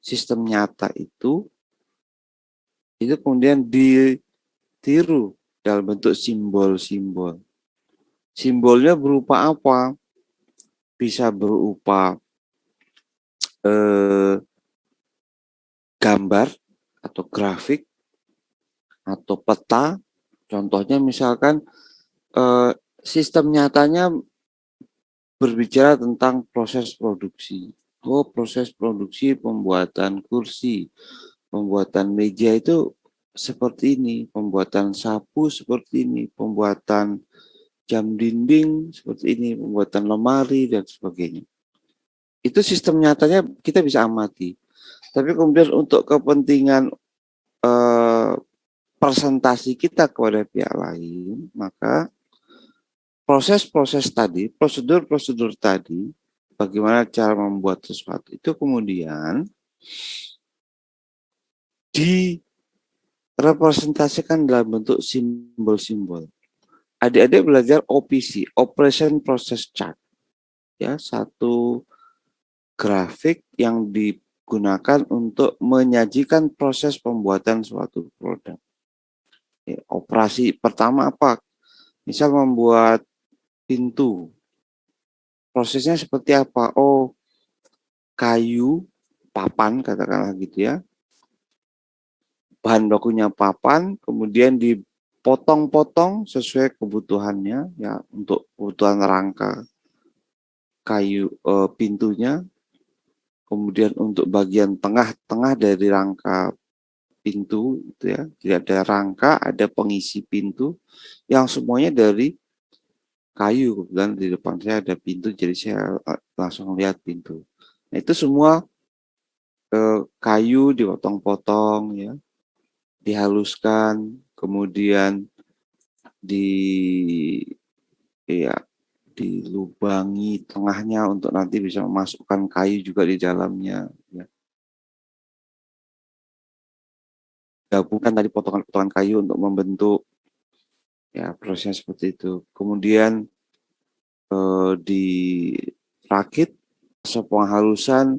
sistem nyata itu kemudian ditiru dalam bentuk simbol-simbol. Simbolnya berupa apa? Bisa berupa gambar atau grafik atau peta. Contohnya misalkan sistem nyatanya berbicara tentang proses produksi. Oh, proses produksi pembuatan kursi, pembuatan meja itu seperti ini, pembuatan sapu seperti ini, pembuatan jam dinding seperti ini, pembuatan lemari dan sebagainya. Itu sistem nyatanya kita bisa amati. Tapi kemudian untuk kepentingan presentasi kita kepada pihak lain, maka proses-proses tadi, prosedur-prosedur tadi, bagaimana cara membuat sesuatu itu kemudian direpresentasikan dalam bentuk simbol-simbol. Adik-adik belajar OPC, Operation Process Chart. Ya, satu grafik yang digunakan untuk menyajikan proses pembuatan suatu produk. Ya, operasi pertama apa? Misal membuat pintu. Prosesnya seperti apa? Oh, kayu, papan katakanlah gitu ya. Bahan bakunya papan, kemudian dipotong-potong sesuai kebutuhannya ya untuk kebutuhan rangka kayu pintunya. Kemudian untuk bagian tengah-tengah dari rangka pintu itu ya, jadi ada rangka, ada pengisi pintu yang semuanya dari kayu. Kebetulan di depan saya ada pintu, jadi saya langsung lihat pintu. Nah, itu semua kayu dipotong-potong ya, dihaluskan, kemudian di ya dilubangi tengahnya untuk nanti bisa memasukkan kayu juga di dalamnya ya. Gabungkan tadi potongan-potongan kayu untuk membentuk ya, prosesnya seperti itu. Kemudian dirakit, penghalusan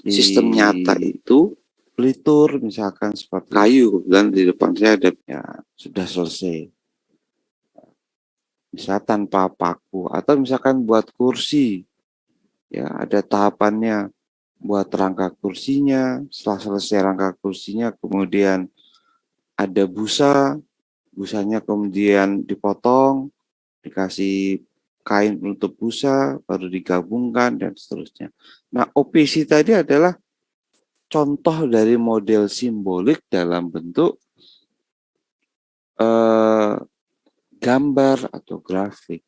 di sistem nyata itu pelitur misalkan seperti kayu, dan di depan saya ada ya sudah selesai. Bisa tanpa paku atau misalkan buat kursi ya ada tahapannya, buat rangka kursinya. Setelah selesai rangka kursinya kemudian ada busanya kemudian dipotong, dikasih kain penutup busa, baru digabungkan dan seterusnya. Nah, OPC tadi adalah contoh dari model simbolik dalam bentuk gambar atau grafik.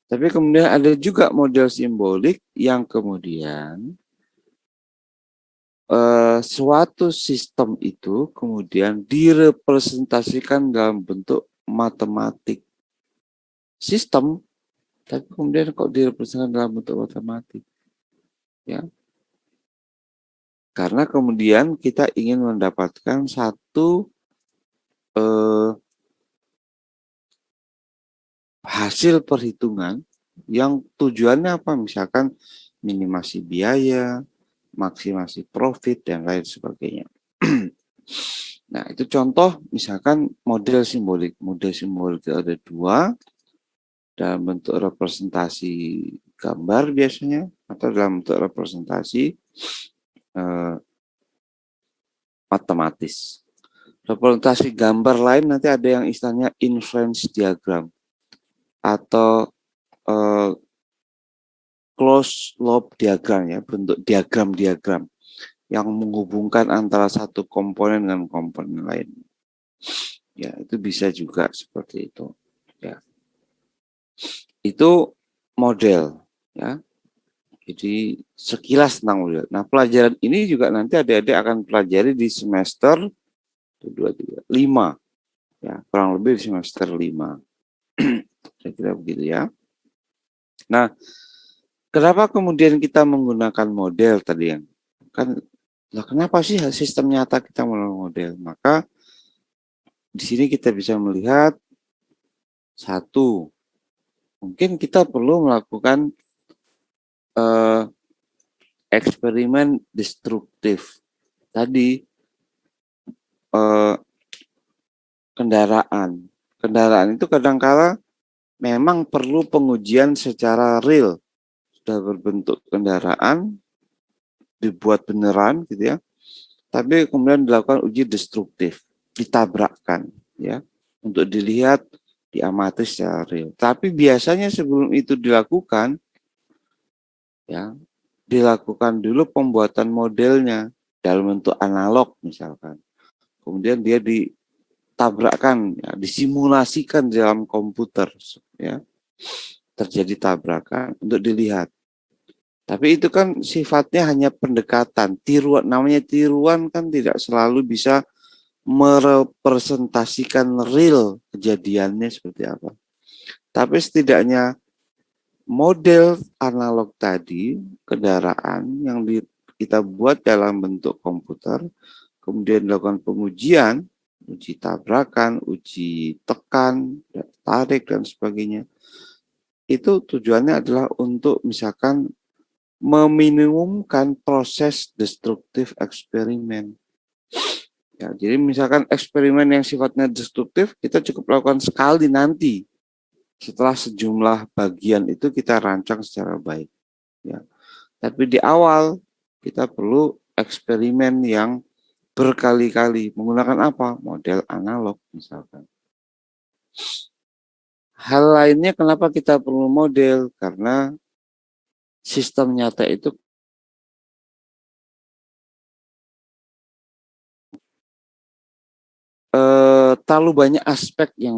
Tapi kemudian ada juga model simbolik yang kemudian suatu sistem itu kemudian direpresentasikan dalam bentuk matematik. Sistem, tapi kemudian kok direpresentasikan dalam bentuk matematik. Ya. Karena kemudian kita ingin mendapatkan satu hasil perhitungan yang tujuannya apa? Misalkan minimasi biaya, maksimasi profit, dan lain sebagainya. Nah, itu contoh misalkan model simbolik. Model simbolik itu ada dua, dalam bentuk representasi gambar biasanya, atau dalam bentuk representasi matematis. Representasi gambar lain nanti ada yang istilahnya inference diagram atau closed loop diagram ya, bentuk diagram-diagram yang menghubungkan antara satu komponen dengan komponen lain. Ya, itu bisa juga seperti itu. Ya. Itu model ya. Jadi sekilas tentang model. Nah, pelajaran ini juga nanti adik-adik akan pelajari di semester 2, 3, 5. Ya, kurang lebih di semester 5. Kira-kira begitu ya. Nah, kenapa kemudian kita menggunakan model tadi yang kan? Nah, kenapa sih sistem nyata kita menggunakan model? Maka di sini kita bisa melihat satu, mungkin kita perlu melakukan eksperimen destruktif. Tadi kendaraan. Kendaraan itu kadangkala memang perlu pengujian secara real. Sudah berbentuk kendaraan, dibuat beneran gitu ya. Tapi kemudian dilakukan uji destruktif, ditabrakkan ya, untuk dilihat, diamati secara real. Tapi biasanya sebelum itu dilakukan ya, dilakukan dulu pembuatan modelnya dalam bentuk analog misalkan. Kemudian dia ditabrakkan, ya, disimulasikan dalam komputer ya. Terjadi tabrakan untuk dilihat. Tapi itu kan sifatnya hanya pendekatan, tiruan, namanya tiruan kan tidak selalu bisa merepresentasikan real kejadiannya seperti apa. Tapi setidaknya model analog tadi, kendaraan yang kita buat dalam bentuk komputer, kemudian dilakukan pengujian, uji tabrakan, uji tekan, tarik, dan sebagainya. Itu tujuannya adalah untuk misalkan meminimumkan proses destruktif eksperimen. Ya, jadi misalkan eksperimen yang sifatnya destruktif, kita cukup lakukan sekali nanti. Setelah sejumlah bagian itu kita rancang secara baik. Ya. Tapi di awal, kita perlu eksperimen yang berkali-kali. Menggunakan apa? Model analog misalkan. Hal lainnya kenapa kita perlu model? Karena sistem nyata itu terlalu banyak aspek yang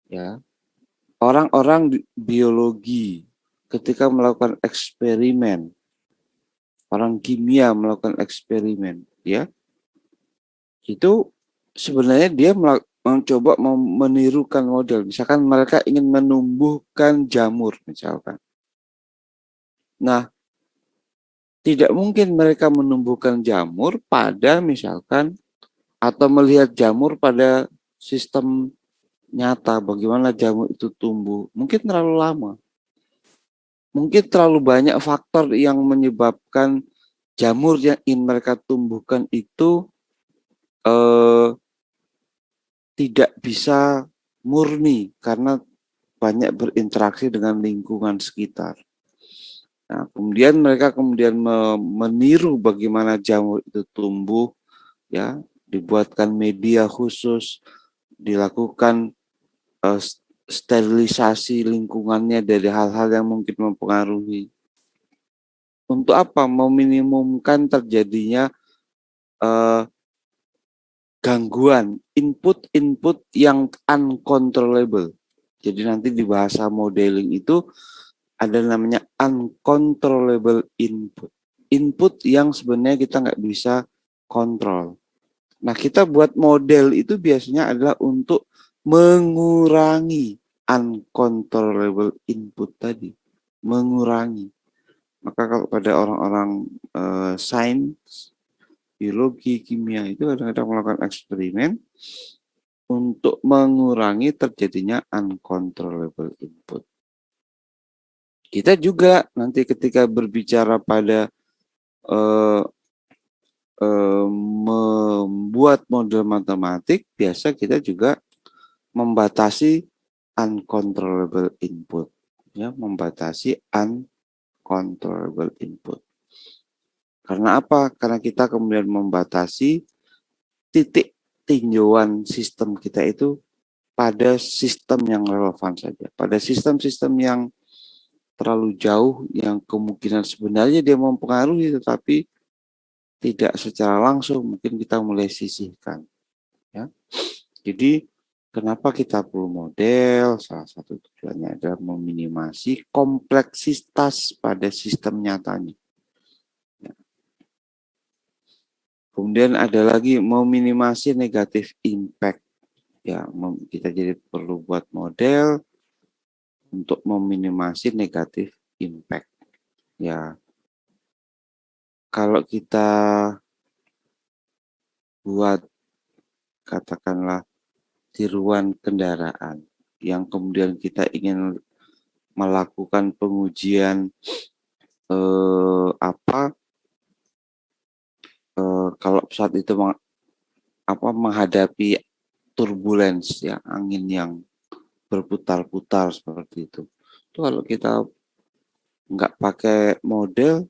ya. Orang-orang biologi ketika melakukan eksperimen, orang kimia melakukan eksperimen, ya, itu sebenarnya dia mencoba menirukan model. Misalkan mereka ingin menumbuhkan jamur, misalkan. Nah, tidak mungkin mereka menumbuhkan jamur pada misalkan atau melihat jamur pada sistem nyata, bagaimana jamur itu tumbuh. Mungkin terlalu lama. Mungkin terlalu banyak faktor yang menyebabkan jamur yang ingin mereka tumbuhkan itu tidak bisa murni karena banyak berinteraksi dengan lingkungan sekitar. Nah, kemudian mereka meniru bagaimana jamur itu tumbuh, ya, dibuatkan media khusus, dilakukan sterilisasi lingkungannya dari hal-hal yang mungkin mempengaruhi. Untuk apa? Meminimumkan terjadinya gangguan, input-input yang uncontrollable. Jadi nanti di bahasa modeling itu ada namanya uncontrollable input. Input yang sebenarnya kita nggak bisa kontrol. Nah, kita buat model itu biasanya adalah untuk mengurangi uncontrollable input tadi. Mengurangi. Maka kalau pada orang-orang sains, biologi, kimia itu kadang-kadang melakukan eksperimen untuk mengurangi terjadinya uncontrollable input. Kita juga nanti ketika berbicara pada membuat model matematik, biasa kita juga membatasi uncontrollable input, ya, membatasi uncontrollable input. Karena apa? Karena kita kemudian membatasi titik tinjauan sistem kita itu pada sistem yang relevan saja. Pada sistem-sistem yang terlalu jauh, yang kemungkinan sebenarnya dia mempengaruhi, tetapi tidak secara langsung, mungkin kita mulai sisihkan. Ya. Jadi, kenapa kita perlu model? Salah satu tujuannya adalah meminimasi kompleksitas pada sistem nyatanya. Ya. Kemudian ada lagi meminimasi negatif impact. Ya, kita jadi perlu buat model untuk meminimasi negatif impact. Ya, kalau kita buat katakanlah tiruan kendaraan yang kemudian kita ingin melakukan pengujian kalau pesawat itu menghadapi turbulence ya, angin yang berputar-putar seperti itu. Itu kalau kita nggak pakai model,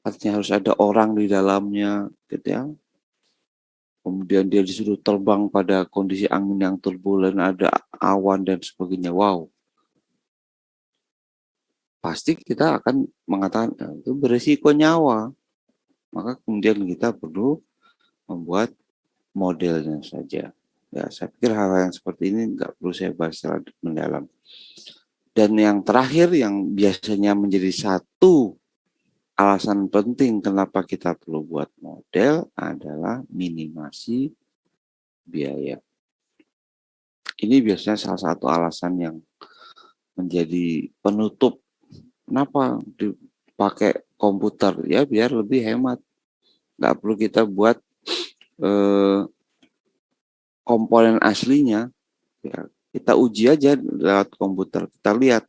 artinya harus ada orang di dalamnya, gitu ya. Kemudian dia disuruh terbang pada kondisi angin yang turbulen, ada awan dan sebagainya. Wow, pasti kita akan mengatakan itu beresiko nyawa. Maka kemudian kita perlu membuat modelnya saja. Ya, saya pikir hal yang seperti ini nggak perlu saya bahas secara mendalam. Dan yang terakhir yang biasanya menjadi satu alasan penting kenapa kita perlu buat model adalah minimasi biaya. Ini biasanya salah satu alasan yang menjadi penutup kenapa dipakai komputer, ya biar lebih hemat. Nggak perlu kita buat komponen aslinya, ya, kita uji aja lewat komputer. Kita lihat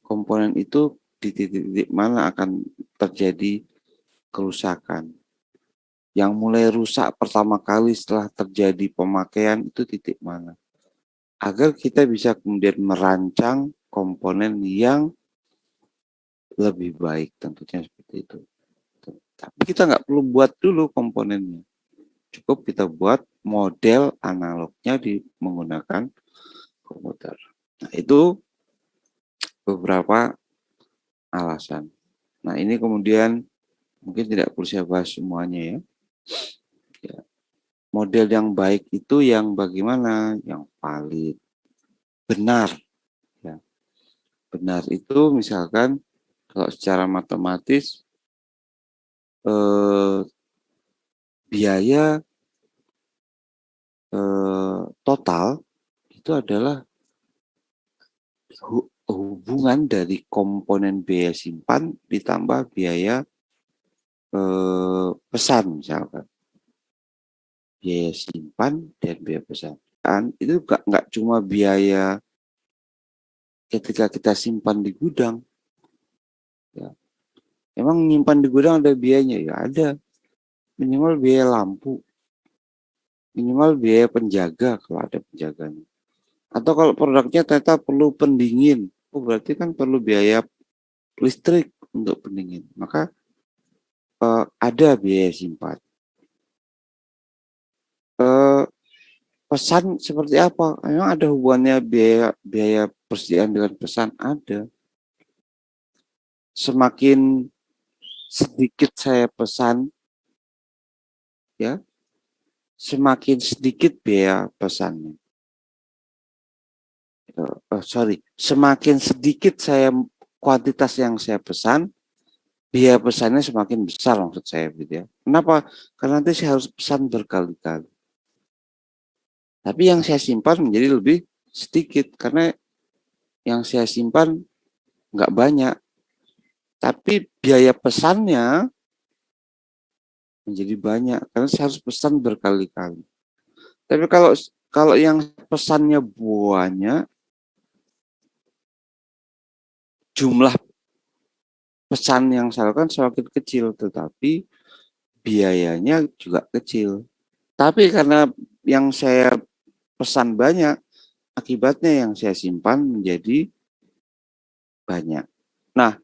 komponen itu di titik-titik mana akan terjadi kerusakan. Yang mulai rusak pertama kali setelah terjadi pemakaian itu titik mana. Agar kita bisa kemudian merancang komponen yang lebih baik, tentunya seperti itu. Tapi kita nggak perlu buat dulu komponennya. Cukup kita buat model analognya menggunakan komputer. Nah, itu beberapa alasan. Nah, ini kemudian mungkin tidak perlu saya bahas semuanya ya. Ya. Model yang baik itu yang bagaimana? Yang valid, benar. Ya. Benar itu misalkan kalau secara matematis biaya total itu adalah hubungan dari komponen biaya simpan ditambah biaya pesan misalkan. Biaya simpan dan biaya pesan. Itu nggak cuma biaya ketika kita simpan di gudang. Ya. Emang nyimpan di gudang ada biayanya? Ya ada. Minimal biaya lampu. Minimal biaya penjaga kalau ada penjaganya. Atau kalau produknya ternyata perlu pendingin. Oh, berarti kan perlu biaya listrik untuk pendingin. Maka ada biaya simpan. Pesan seperti apa? Memang ada hubungannya biaya persediaan dengan pesan? Ada. Semakin sedikit saya pesan, ya, semakin sedikit biaya pesannya. Semakin sedikit kuantitas yang saya pesan, biaya pesannya semakin besar maksud saya, gitu ya. Kenapa? Karena nanti saya harus pesan berkali-kali. Tapi yang saya simpan menjadi lebih sedikit karena yang saya simpan nggak banyak. Tapi biaya pesannya menjadi banyak karena saya harus pesan berkali-kali. Tapi kalau yang pesannya banyak, jumlah pesan yang saya lakukan semakin kecil, tetapi biayanya juga kecil. Tapi karena yang saya pesan banyak, akibatnya yang saya simpan menjadi banyak. Nah,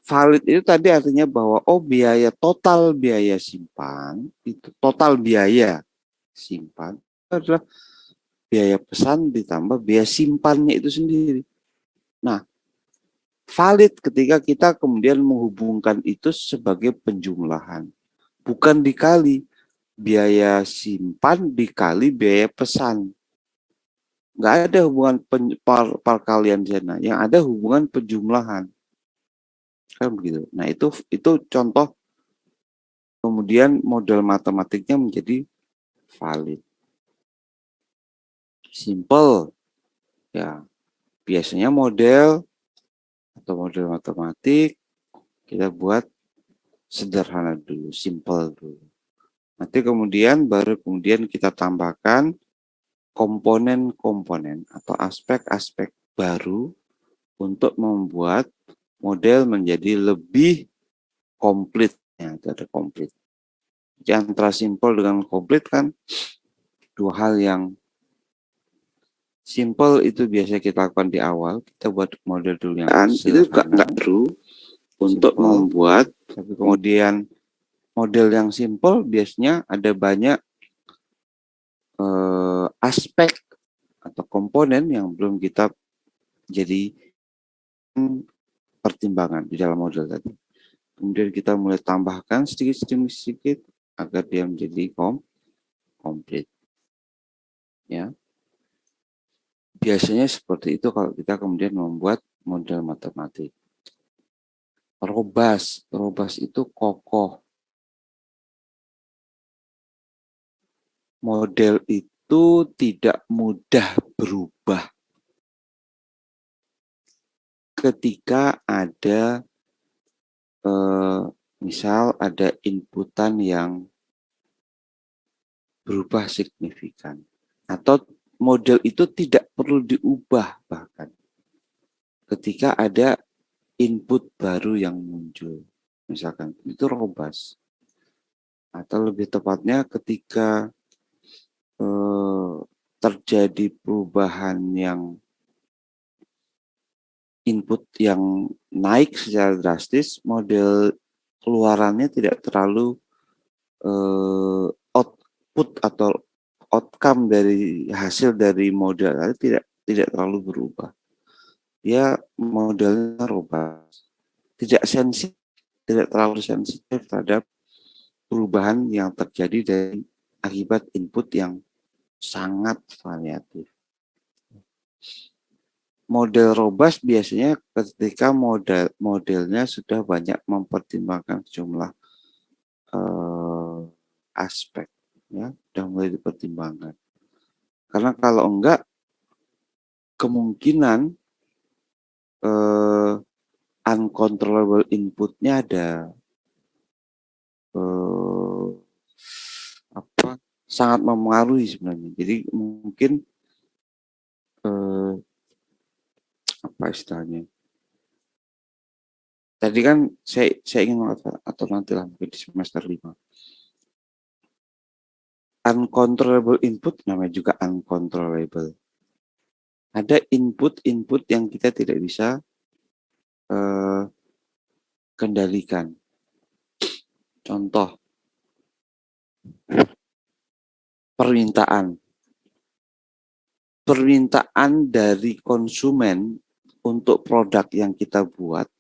valid itu tadi artinya bahwa total biaya simpan, itu total biaya simpan adalah biaya pesan ditambah biaya simpannya itu sendiri. Nah, valid ketika kita kemudian menghubungkan itu sebagai penjumlahan. Bukan dikali biaya simpan dikali biaya pesan. Nggak ada hubungan perkalian di sana. Yang ada hubungan penjumlahan. Kan begitu. Nah, itu contoh kemudian model matematiknya menjadi valid. Simple. Ya, biasanya model atau model matematik kita buat sederhana dulu, simple dulu. Nanti baru kemudian kita tambahkan komponen-komponen atau aspek-aspek baru untuk membuat model menjadi lebih komplit. Ya, itu ada komplit. Jadi antara simple dengan komplit kan dua hal yang simple itu biasa kita lakukan di awal. Kita buat model dulu yang Itu juga nggak perlu untuk membuat, tapi kemudian model yang simple biasanya ada banyak aspek atau komponen yang belum kita jadi pertimbangan di dalam model tadi. Kemudian kita mulai tambahkan sedikit agar dia menjadi komplit. Ya, biasanya seperti itu kalau kita kemudian membuat model matematik. Robust itu kokoh. Model itu tidak mudah berubah ketika ada misal ada inputan yang berubah signifikan atau model itu tidak perlu diubah bahkan ketika ada input baru yang muncul, misalkan itu robust. Atau lebih tepatnya ketika terjadi perubahan yang input yang naik secara drastis, model keluarannya tidak terlalu output atau outcome dari hasil dari model tidak terlalu berubah. Dia modelnya robust, tidak sensitif, tidak terlalu sensitif terhadap perubahan yang terjadi dari akibat input yang sangat variatif. Model robust biasanya ketika modelnya sudah banyak mempertimbangkan jumlah aspek, ya, sudah mulai dipertimbangkan. Karena kalau enggak, kemungkinan uncontrollable inputnya ada sangat mempengaruhi sebenarnya. Jadi mungkin apa istilahnya? Tadi kan saya ingin mengatakan atau nantilah mungkin di semester 5. Uncontrollable input namanya juga uncontrollable. Ada input yang kita tidak bisa kendalikan. Contoh, permintaan dari konsumen untuk produk yang kita buat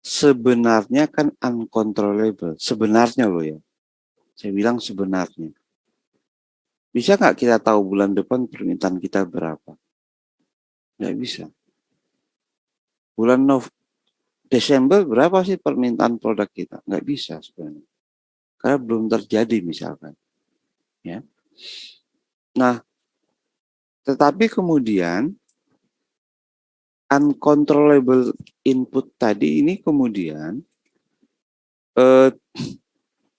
sebenarnya kan uncontrollable. Sebenarnya loh ya. Saya bilang sebenarnya. Bisa nggak kita tahu bulan depan permintaan kita berapa? Nggak bisa. Bulan Desember berapa sih permintaan produk kita? Nggak bisa sebenarnya. Karena belum terjadi misalkan. Ya. Nah, tetapi kemudian uncontrollable input tadi ini kemudian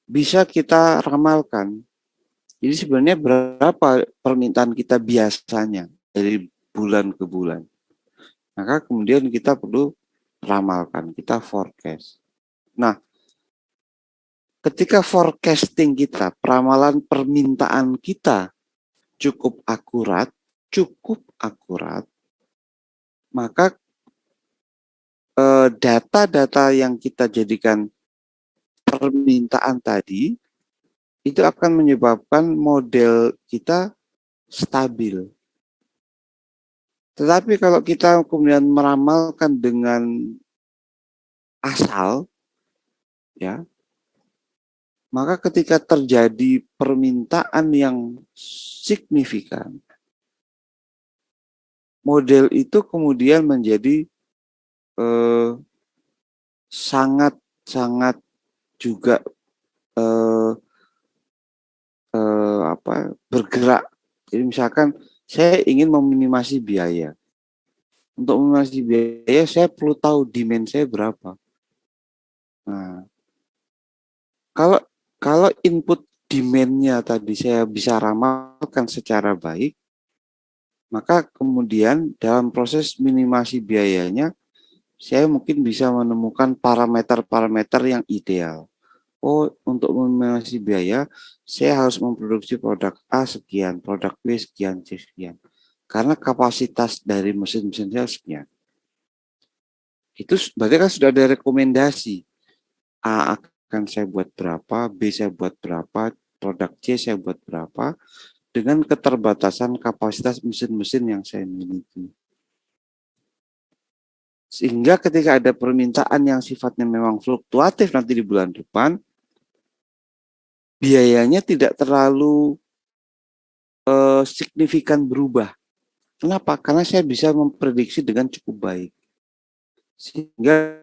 bisa kita ramalkan. Jadi sebenarnya berapa permintaan kita biasanya dari bulan ke bulan. Maka kemudian kita perlu ramalkan, kita forecast. Nah, ketika forecasting kita, peramalan permintaan kita cukup akurat, maka data-data yang kita jadikan permintaan tadi itu akan menyebabkan model kita stabil. Tetapi kalau kita kemudian meramalkan dengan asal, ya, maka ketika terjadi permintaan yang signifikan, model itu kemudian menjadi sangat juga bergerak. Jadi misalkan saya ingin meminimasi biaya. Untuk meminimasi biaya, saya perlu tahu demand saya berapa. Nah, kalau input demand-nya tadi saya bisa ramalkan secara baik, maka kemudian dalam proses minimasi biayanya saya mungkin bisa menemukan parameter-parameter yang ideal. Oh, untuk meminimalisasi biaya, saya harus memproduksi produk A sekian, produk B sekian, C sekian. Karena kapasitas dari mesin-mesin saya sekian. Itu berarti kan sudah ada rekomendasi. A akan saya buat berapa, B saya buat berapa, produk C saya buat berapa, dengan keterbatasan kapasitas mesin-mesin yang saya miliki. Sehingga ketika ada permintaan yang sifatnya memang fluktuatif nanti di bulan depan, biayanya tidak terlalu signifikan berubah. Kenapa? Karena saya bisa memprediksi dengan cukup baik. Sehingga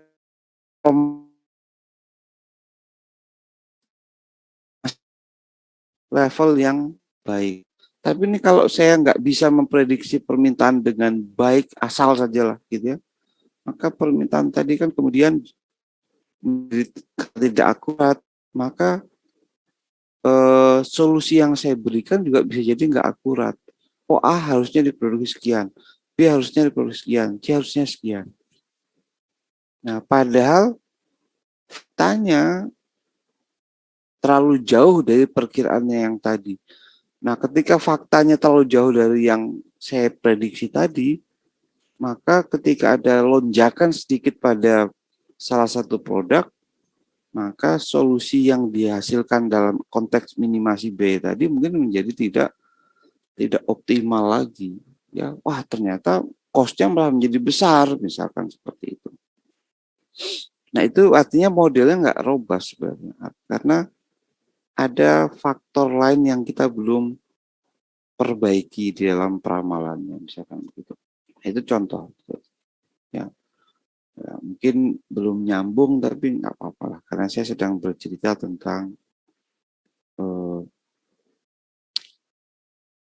level yang baik. Tapi ini kalau saya nggak bisa memprediksi permintaan dengan baik, asal sajalah gitu ya, maka permintaan tadi kan kemudian tidak akurat, maka solusi yang saya berikan juga bisa jadi nggak akurat. Oh, A harusnya diproduksi sekian, B harusnya diproduksi sekian, C harusnya sekian. Nah, padahal tanya terlalu jauh dari perkiraannya yang tadi. Nah, ketika faktanya terlalu jauh dari yang saya prediksi tadi, maka ketika ada lonjakan sedikit pada salah satu produk, maka solusi yang dihasilkan dalam konteks minimasi biaya tadi mungkin menjadi tidak optimal lagi. Ya, wah ternyata cost-nya malah menjadi besar, misalkan seperti itu. Nah, itu artinya modelnya nggak robust sebenarnya, karena ada faktor lain yang kita belum perbaiki di dalam peramalannya, misalkan begitu. Nah, itu contoh. Ya. Ya, mungkin belum nyambung tapi nggak apa-apa lah, karena saya sedang bercerita tentang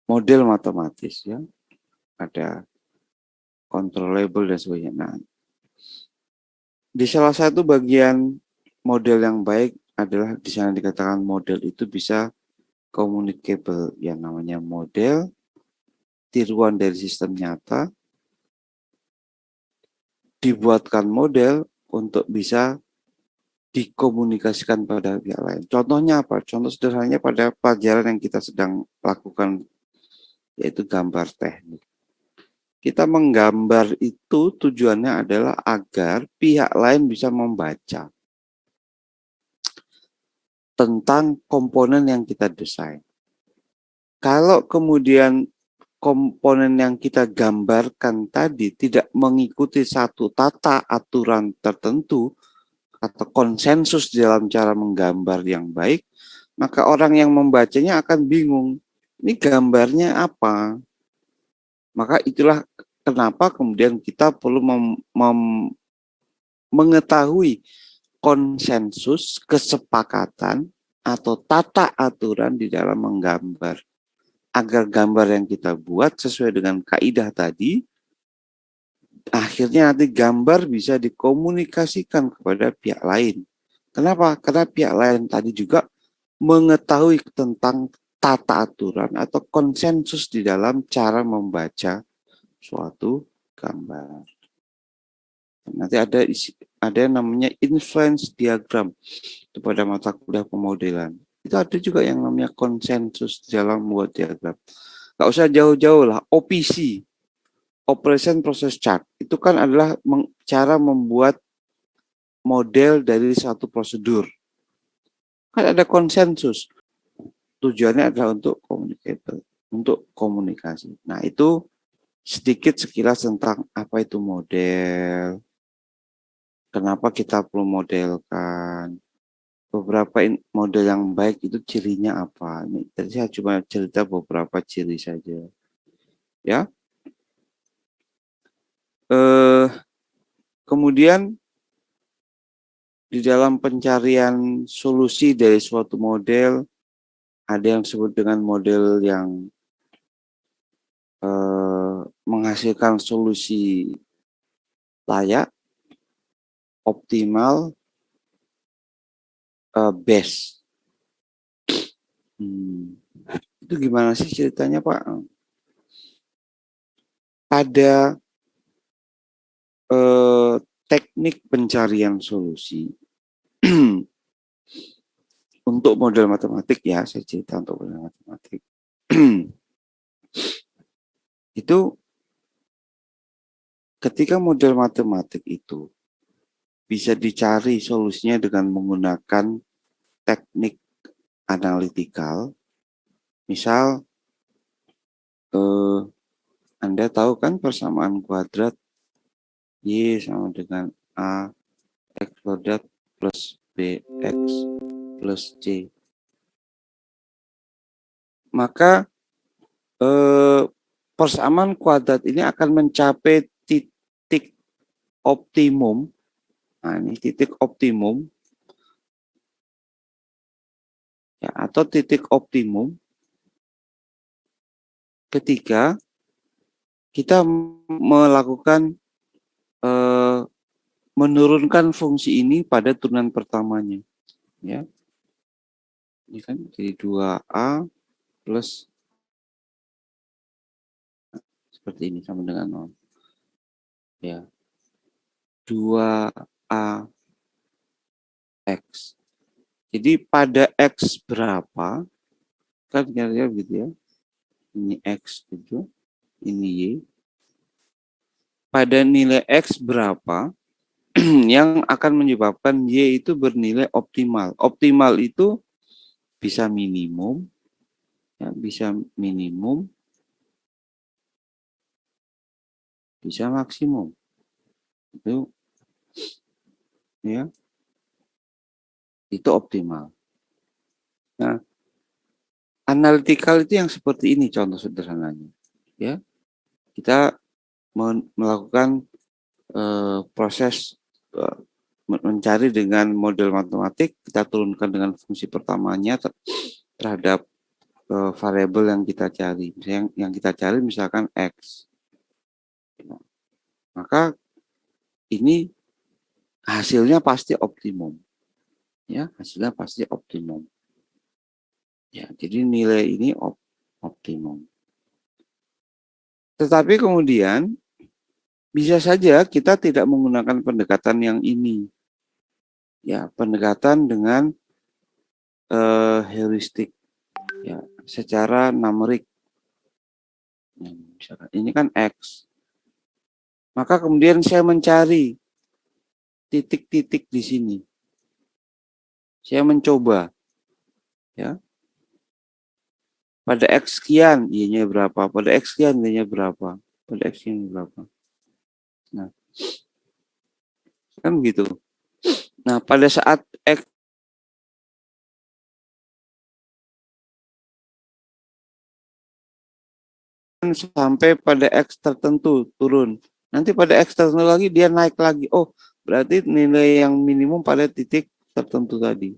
model matematis ya, ada controllable dan sebagainya. Nah, di salah satu bagian model yang baik adalah di sana dikatakan model itu bisa communicable, yang namanya model tiruan dari sistem nyata dibuatkan model untuk bisa dikomunikasikan pada pihak lain. Contohnya apa? Contoh sederhananya pada pelajaran yang kita sedang lakukan, yaitu gambar teknik. Kita menggambar itu tujuannya adalah agar pihak lain bisa membaca tentang komponen yang kita desain. Kalau kemudian komponen yang kita gambarkan tadi tidak mengikuti satu tata aturan tertentu atau konsensus dalam cara menggambar yang baik, maka orang yang membacanya akan bingung. Ini gambarnya apa? Maka itulah kenapa kemudian kita perlu mengetahui konsensus, kesepakatan, atau tata aturan di dalam menggambar. Agar gambar yang kita buat sesuai dengan kaidah tadi, akhirnya nanti gambar bisa dikomunikasikan kepada pihak lain. Kenapa? Karena pihak lain tadi juga mengetahui tentang tata aturan atau konsensus di dalam cara membaca suatu gambar. Nanti ada yang namanya influence diagram itu pada mata kuliah pemodelan. Itu ada juga yang namanya konsensus dalam membuat diagram. Gak usah jauh-jauh lah, OPC, Operation Process Chart, itu kan adalah cara membuat model dari satu prosedur. Kan ada konsensus. Tujuannya adalah untuk komunikasi. Nah, itu sedikit sekilas tentang apa itu model, kenapa kita perlu modelkan, beberapa model yang baik itu cirinya apa. Ini tadi saya cuma cerita beberapa ciri saja. Ya. Kemudian di dalam pencarian solusi dari suatu model, ada yang disebut dengan model yang menghasilkan solusi layak, optimal, best. Itu gimana sih ceritanya, Pak? Pada teknik pencarian solusi untuk model matematik, ya saya cerita untuk model matematik. Itu ketika model matematik itu bisa dicari solusinya dengan menggunakan teknik analitikal. Misal Anda tahu kan persamaan kuadrat Y sama dengan A X kuadrat plus BX plus C. Maka persamaan kuadrat ini akan mencapai titik optimum. Nah, ini titik optimum ya, atau titik optimum ketika kita melakukan menurunkan fungsi ini pada turunan pertamanya, ya. Ini kan jadi 2A plus seperti ini sama dengan 0. Ya. 2A X. Jadi pada X berapa, kan kira-kira begitu ya. Ini X gitu, ini Y. Pada nilai X berapa yang akan menyebabkan Y itu bernilai optimal. Optimal itu bisa minimum, ya, bisa minimum, bisa maksimum. Itu ya, itu optimal. Nah, analitikal itu yang seperti ini contoh sederhananya. Ya, kita melakukan proses mencari dengan model matematik, kita turunkan dengan fungsi pertamanya terhadap variabel yang kita cari. Misalnya yang kita cari misalkan X. Maka ini hasilnya pasti optimum. Ya, hasilnya pasti optimum. Ya, jadi nilai ini optimum. Tetapi kemudian bisa saja kita tidak menggunakan pendekatan yang ini. Ya, pendekatan dengan heuristik, ya, secara numerik. Misalkan ini kan X. Maka kemudian saya mencari titik-titik di sini. Saya mencoba, ya. Pada X sekian Y-nya berapa, pada X sekian Y-nya berapa, pada X sekian berapa. Nah, kan begitu. Nah, pada saat X sampai pada X tertentu turun. Nanti pada X tertentu lagi dia naik lagi. Oh, berarti nilai yang minimum pada titik tertentu tadi.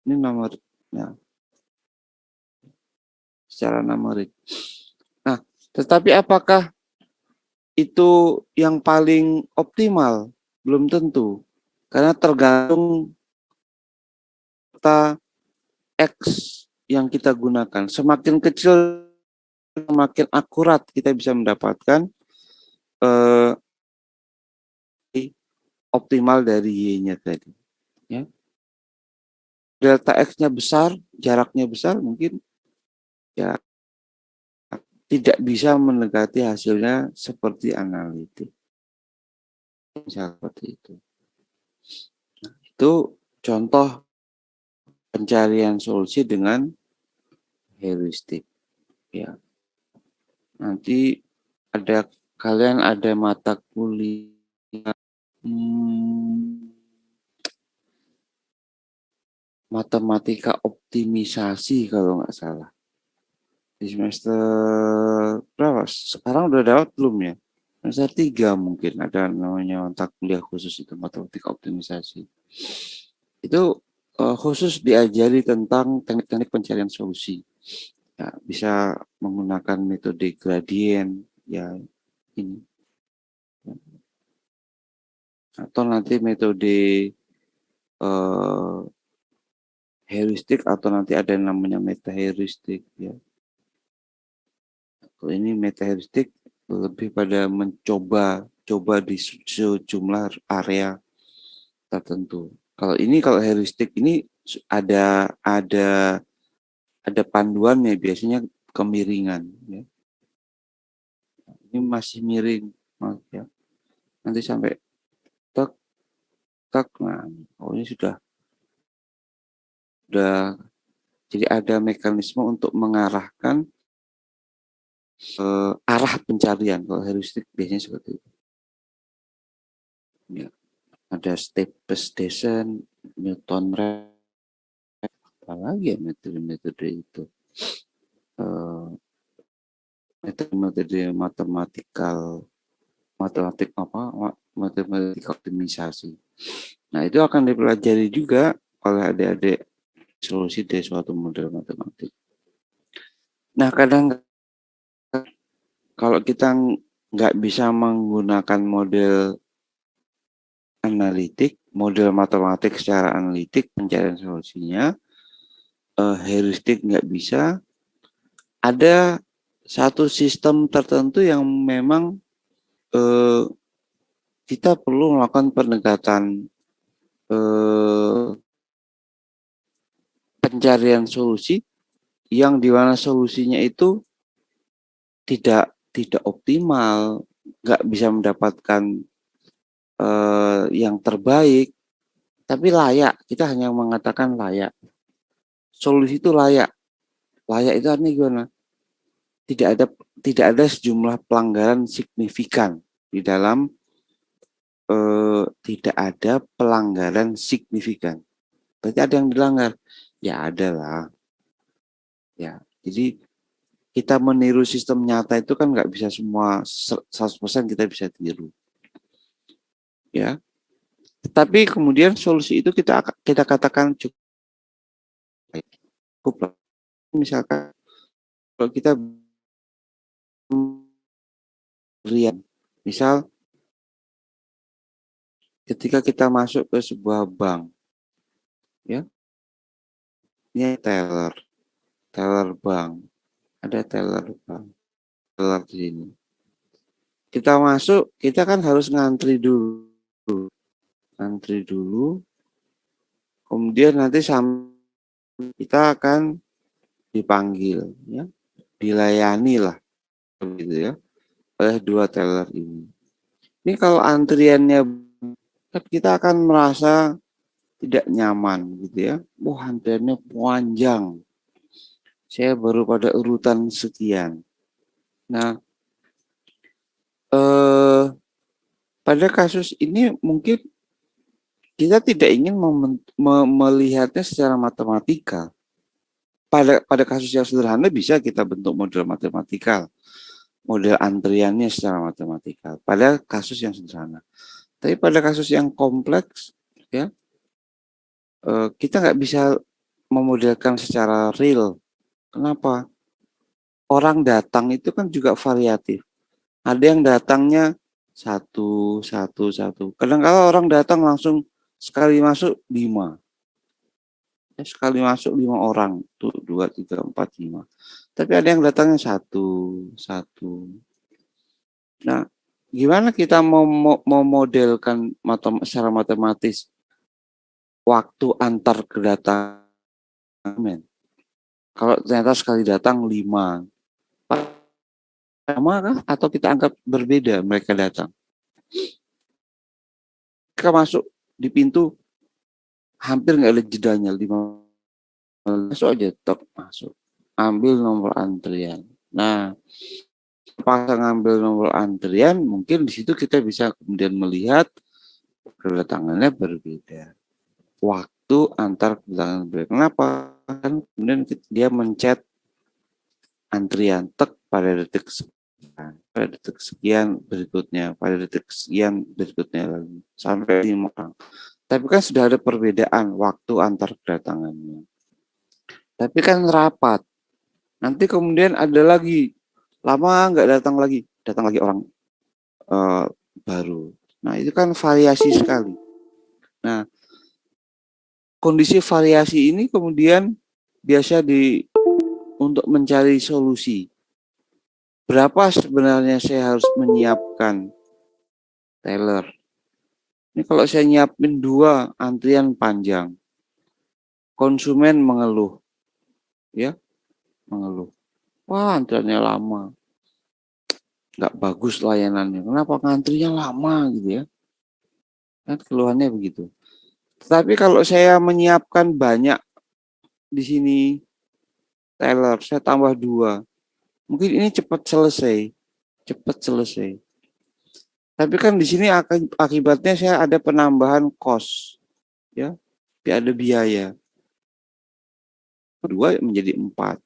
Ini nomor, nah, secara numerik. Nah, tetapi apakah itu yang paling optimal? Belum tentu. Karena tergantung kata X yang kita gunakan. Semakin kecil, semakin akurat kita bisa mendapatkan optimal dari Y-nya tadi. Ya. Delta X-nya besar, jaraknya besar, mungkin ya tidak bisa mendekati hasilnya seperti analitik. Seperti itu. Nah, itu contoh pencarian solusi dengan heuristik. Ya. Nanti kalian ada mata kuliah matematika optimisasi kalau nggak salah. Di semester berapa? Sekarang udah dapat belum ya? Semester 3 mungkin ada namanya mata kuliah khusus itu matematika optimisasi. Itu khusus diajari tentang teknik-teknik pencarian solusi. Ya, bisa menggunakan metode gradien ya ini. Atau nanti metode heuristik atau nanti ada yang namanya meta heuristik ya. Kalau ini meta heuristik lebih pada mencoba coba di sejumlah area tertentu. Kalau heuristik ini ada panduannya, biasanya kemiringan. Ya. Ini masih miring, maaf ya. Nanti sampai tek tek, nah, ini sudah jadi ada mekanisme untuk mengarahkan arah pencarian. Kalau heuristik biasanya seperti itu. Ya. Ada step-based descent, Newton Raphs, apalagi ya metode-metode itu. Metode matematik optimisasi. Nah, itu akan dipelajari juga oleh adik-adik solusi dari suatu model matematik. Nah, kadang kalau kita nggak bisa menggunakan model analitik, model matematik secara analitik, pencarian solusinya, heuristik nggak bisa, ada satu sistem tertentu yang memang kita perlu melakukan pendekatan pencarian solusi yang dimana solusinya itu tidak optimal, nggak bisa mendapatkan yang terbaik, tapi layak. Kita hanya mengatakan layak. Solusi itu layak. Layak itu artinya gimana? Tidak ada sejumlah pelanggaran signifikan di dalam tidak ada pelanggaran signifikan. Berarti ada yang dilanggar. Ya ada lah. Ya, jadi kita meniru sistem nyata itu kan nggak bisa semua 100% kita bisa tiru. Ya. Tetapi kemudian solusi itu kita katakan cukup. Misalkan kalau kita misal ketika kita masuk ke sebuah bank, ya, ini teller bank, ada teller bank, teller di sini. Kita masuk, kita kan harus ngantri dulu, kemudian nanti kita akan dipanggil, ya, dilayani lah, gitu ya, oleh dua teller ini. Ini kalau antriannya, kita akan merasa tidak nyaman, gitu ya. Wah, antriannya panjang. Saya baru pada urutan sekian. Nah, pada kasus ini mungkin kita tidak ingin melihatnya secara matematikal. Pada kasus yang sederhana bisa kita bentuk model matematikal, model antriannya secara matematikal. Pada kasus yang sederhana. Tapi pada kasus yang kompleks, ya, kita nggak bisa memodelkan secara real. Kenapa? Orang datang itu kan juga variatif. Ada yang datangnya satu. Kadang-kadang orang datang langsung sekali masuk 5. Sekali masuk 5 orang, tuh 2, 3, 4, 5. Tapi ada yang datangnya satu. Nah, gimana kita mau modelkan secara matematis waktu antar kedatangan? Kalau ternyata sekali datang 5, sama kah? Atau kita anggap berbeda mereka datang? Mereka masuk di pintu hampir nggak ada jedanya, 5 masuk aja, tok masuk, ambil nomor antrian. Nah, pas ngambil nomor antrian, mungkin di situ kita bisa kemudian melihat kedatangannya berbeda, waktu antar kedatangan berbeda. Kenapa? Kan kemudian dia mencet antrian tek pada detik sekian, pada detik sekian berikutnya, pada detik sekian berikutnya lagi, sampai 5 orang. Tapi kan sudah ada perbedaan waktu antar kedatangannya. Tapi kan rapat. Nanti kemudian ada lagi, lama nggak datang lagi orang baru. Nah, itu kan variasi sekali. Nah, kondisi variasi ini kemudian biasa untuk mencari solusi. Berapa sebenarnya saya harus menyiapkan teller. Ini kalau saya nyiapin 2, antrian panjang. Konsumen mengeluh. Ya, mengeluh. Wah, antriannya lama. Nggak bagus layanannya. Kenapa ngantrinya lama gitu ya? Kan keluhannya begitu. Tapi kalau saya menyiapkan banyak di sini teller, saya tambah 2. Mungkin ini cepat selesai. Cepat selesai. Tapi kan di sini akibatnya saya ada penambahan kos, ya, ada biaya. 2 menjadi 4,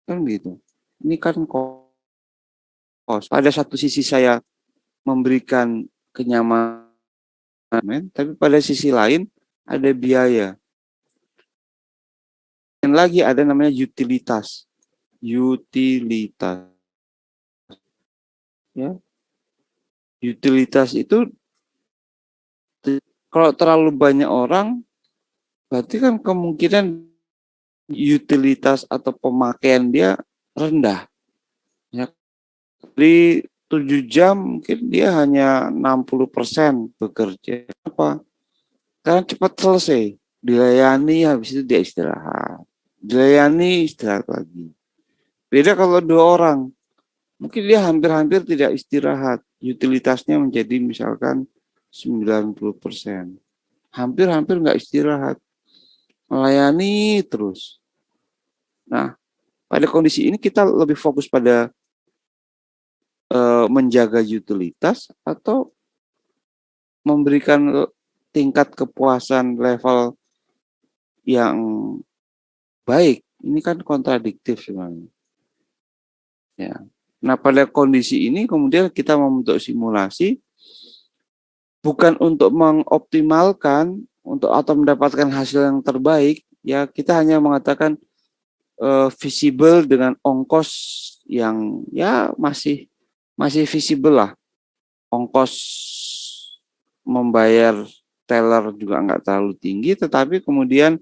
kan gitu. Ini kan kos. Pada satu sisi saya memberikan kenyamanan, tapi pada sisi lain ada biaya. Dan lagi ada namanya utilitas, ya. Utilitas itu kalau terlalu banyak orang, berarti kan kemungkinan utilitas atau pemakaian dia rendah. Ya. Di 7 jam mungkin dia hanya 60% bekerja. Apa? Karena cepat selesai. Dilayani, habis itu dia istirahat. Dilayani, istirahat lagi. Beda kalau 2 orang. Mungkin dia hampir-hampir tidak istirahat. Utilitasnya menjadi misalkan 90%. Hampir-hampir nggak istirahat. Melayani terus. Nah, pada kondisi ini kita lebih fokus pada menjaga utilitas atau memberikan tingkat kepuasan level yang baik. Ini kan kontradiktif sebenarnya. Ya. Nah, pada kondisi ini kemudian kita membentuk simulasi bukan untuk mengoptimalkan untuk atau mendapatkan hasil yang terbaik, ya kita hanya mengatakan visible dengan ongkos yang ya masih visible lah. Ongkos membayar teller juga nggak terlalu tinggi, tetapi kemudian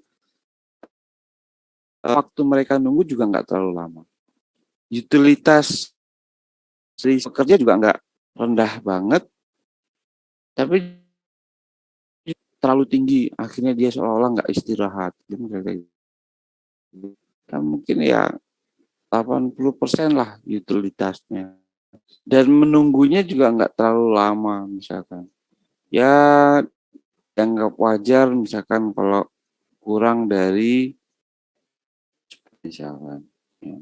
waktu mereka nunggu juga nggak terlalu lama. Utilitas pekerja juga nggak rendah banget, tapi terlalu tinggi, akhirnya dia seolah-olah nggak istirahat. Kan mungkin ya 80% lah utilitasnya. Dan menunggunya juga nggak terlalu lama misalkan. Ya dianggap wajar misalkan kalau kurang dari misalkan. Ya.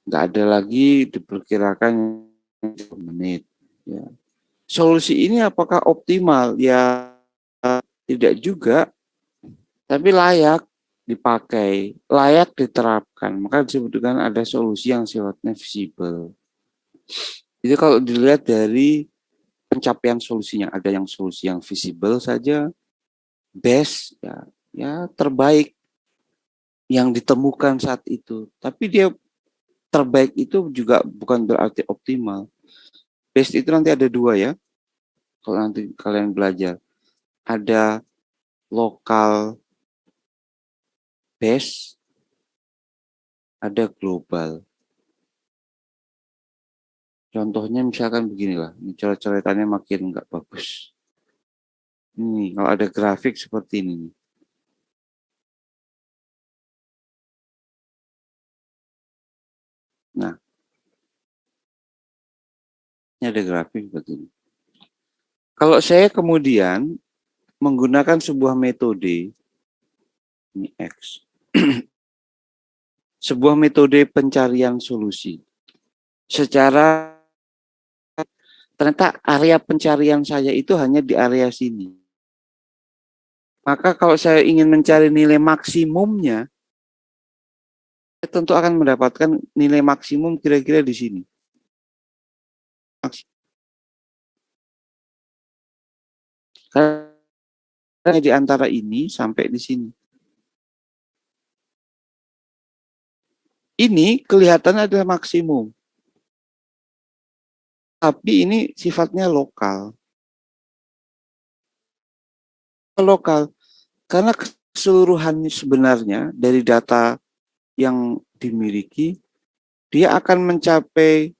Nggak ada lagi diperkirakan menit. Ya. Solusi ini apakah optimal? Ya tidak juga, tapi layak dipakai, layak diterapkan. Maka disebutkan ada solusi yang sifatnya visible. Jadi kalau dilihat dari pencapaian solusinya, ada yang solusi yang visible saja, best, ya terbaik yang ditemukan saat itu. Tapi dia terbaik itu juga bukan berarti optimal. Best itu nanti ada 2 ya, kalau nanti kalian belajar. Ada lokal best, ada global. Contohnya misalkan beginilah, ini coret-coretannya makin nggak bagus. Ini kalau ada grafik seperti ini. Nah, ini ada grafik seperti ini. Kalau saya kemudian menggunakan sebuah metode, ini X, sebuah metode pencarian solusi. Secara ternyata area pencarian saya itu hanya di area sini. Maka kalau saya ingin mencari nilai maksimumnya, saya tentu akan mendapatkan nilai maksimum kira-kira di sini. Karena di antara ini sampai di sini. Ini kelihatannya adalah maksimum. Tapi ini sifatnya lokal. Lokal. Karena keseluruhan sebenarnya dari data yang dimiliki, dia akan mencapai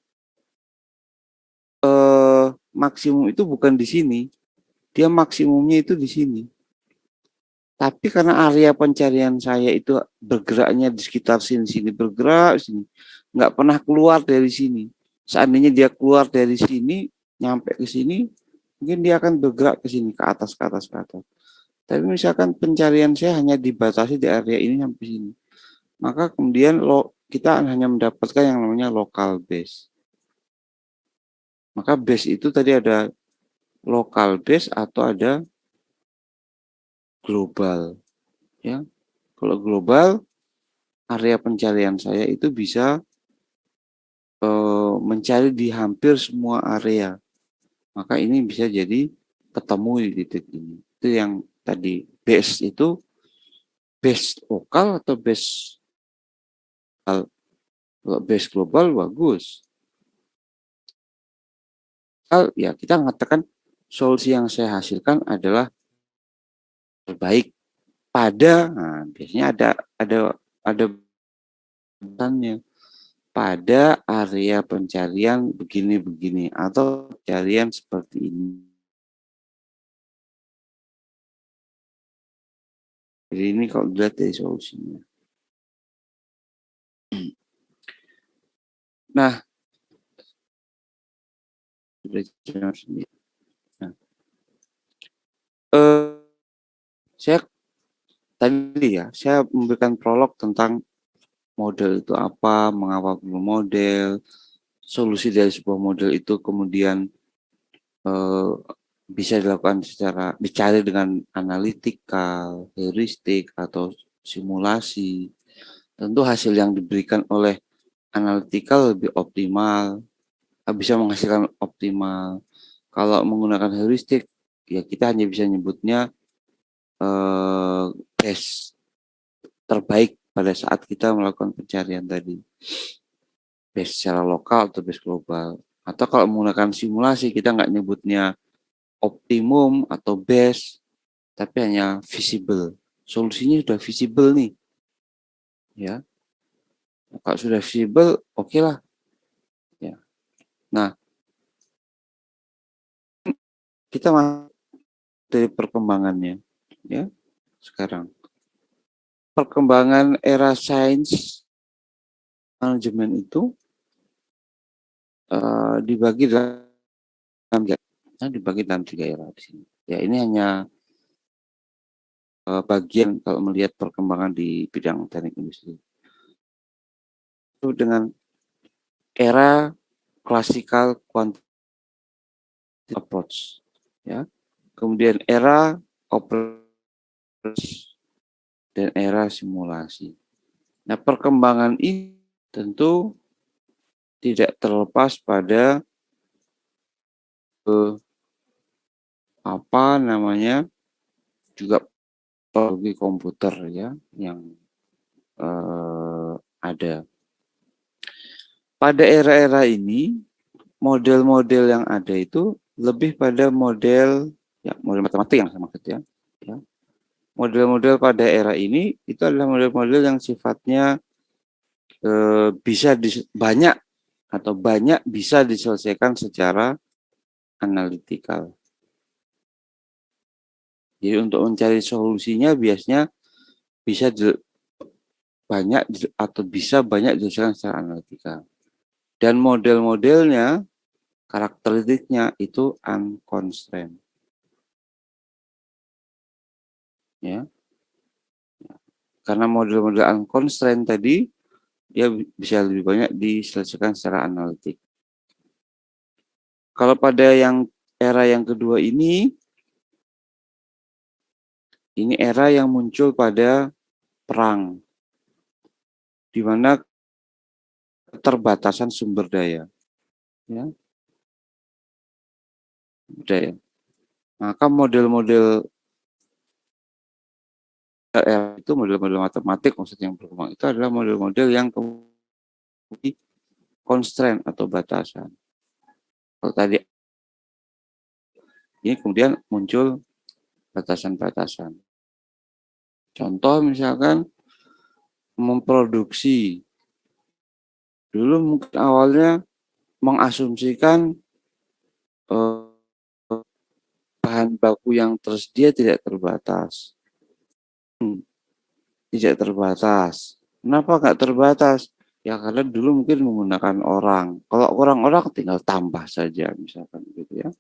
maksimum itu bukan di sini, dia maksimumnya itu di sini. Tapi karena area pencarian saya itu bergeraknya di sekitar sini bergerak sini, nggak pernah keluar dari sini. Seandainya dia keluar dari sini, nyampe ke sini, mungkin dia akan bergerak ke sini, ke atas, ke atas, ke atas. Tapi misalkan pencarian saya hanya dibatasi di area ini sampai sini, maka kemudian kita hanya mendapatkan yang namanya local base. Maka base itu tadi ada local base atau ada global. Ya, kalau global, area pencarian saya itu bisa mencari di hampir semua area. Maka ini bisa jadi ketemu di titik ini. Itu yang tadi base itu base lokal atau base kalau base global bagus. Ya kita mengatakan solusi yang saya hasilkan adalah terbaik pada, nah, biasanya ada batasannya, pada area pencarian begini-begini atau pencarian seperti ini. Jadi ini kalau dilihat dari solusinya. Nah, nah saya tadi ya, saya memberikan prolog tentang model itu apa, mengapa perlu model, solusi dari sebuah model itu kemudian bisa dilakukan secara dicari dengan analitikal, heuristik atau simulasi. Tentu hasil yang diberikan oleh analitikal lebih optimal, bisa menghasilkan optimal. Kalau menggunakan heuristik, ya kita hanya bisa nyebutnya best terbaik pada saat kita melakukan pencarian tadi. Base secara lokal atau base global. Atau kalau menggunakan simulasi, kita nggak nyebutnya optimum atau best, tapi hanya visible. Solusinya sudah visible nih. Ya. Kalau sudah visible, oke lah. Ya. Nah, kita masuk dari perkembangannya. Ya, sekarang. Perkembangan era sains manajemen itu dibagi dalam tiga era di sini. Ya, ini hanya bagian kalau melihat perkembangan di bidang teknik industri. Itu dengan era classical quantitative approach, ya. Kemudian era operasi dan era simulasi. Nah, perkembangan ini tentu tidak terlepas pada apa namanya juga teknologi komputer ya yang ada. Pada era-era ini model-model yang ada itu lebih pada model matematik yang saya maksud ya. Model-model pada era ini itu adalah model-model yang sifatnya bisa banyak bisa diselesaikan secara analitikal. Jadi untuk mencari solusinya biasanya bisa banyak diselesaikan secara analitikal. Dan model-modelnya, karakteristiknya itu unconstrained. Ya. Karena model-model unconstrained tadi, dia bisa lebih banyak diselesaikan secara analitik. Kalau pada era yang kedua ini era yang muncul pada perang, di mana keterbatasan sumber daya. Ya. Maka model-model itu model-model matematik maksudnya yang berkembang itu adalah model-model yang kemudian constraint atau batasan. Kalau tadi ini kemudian muncul batasan-batasan. Contoh misalkan memproduksi. Dulu mungkin awalnya mengasumsikan bahan baku yang tersedia tidak terbatas. Tidak terbatas. Kenapa nggak terbatas? Ya karena dulu mungkin menggunakan orang. Kalau orang-orang tinggal tambah saja misalkan gitu ya.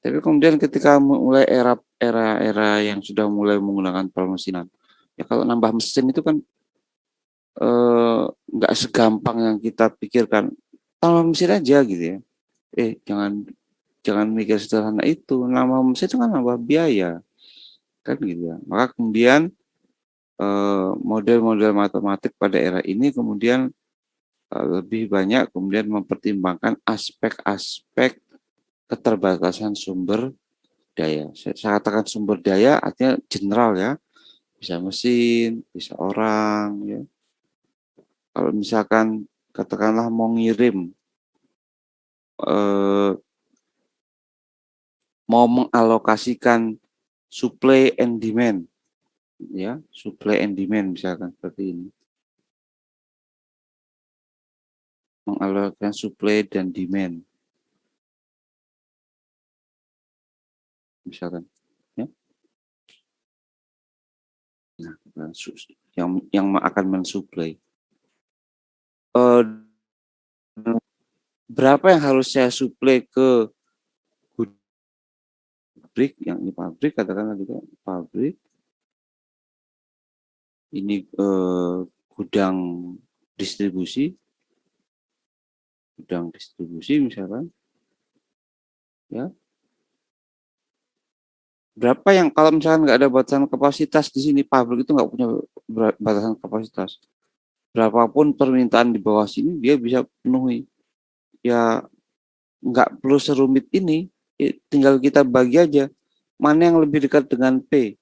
Tapi kemudian ketika mulai era yang sudah mulai menggunakan permesinan, ya kalau nambah mesin itu kan nggak segampang yang kita pikirkan. Tambah mesin aja gitu ya. Jangan mikir sederhana itu. Nambah mesin itu kan nambah biaya kan gitu ya. Maka kemudian model-model matematik pada era ini kemudian lebih banyak kemudian mempertimbangkan aspek-aspek keterbatasan sumber daya. Saya katakan sumber daya artinya general ya, bisa mesin, bisa orang ya. Kalau misalkan katakanlah mau ngirim, mau mengalokasikan supply and demand, ya, supply and demand misalkan seperti ini. Mengalokasikan supply dan demand. Misalkan ya. Nah, yang akan mensuplai. Berapa yang harus saya suplai ke pabrik, yang ini pabrik katakanlah juga pabrik. Ini gudang distribusi misalkan ya. Berapa yang kalau misalkan nggak ada batasan kapasitas di sini, pabrik itu nggak punya batasan kapasitas. Berapapun permintaan di bawah sini dia bisa penuhi. Ya nggak perlu serumit ini, tinggal kita bagi aja mana yang lebih dekat dengan P.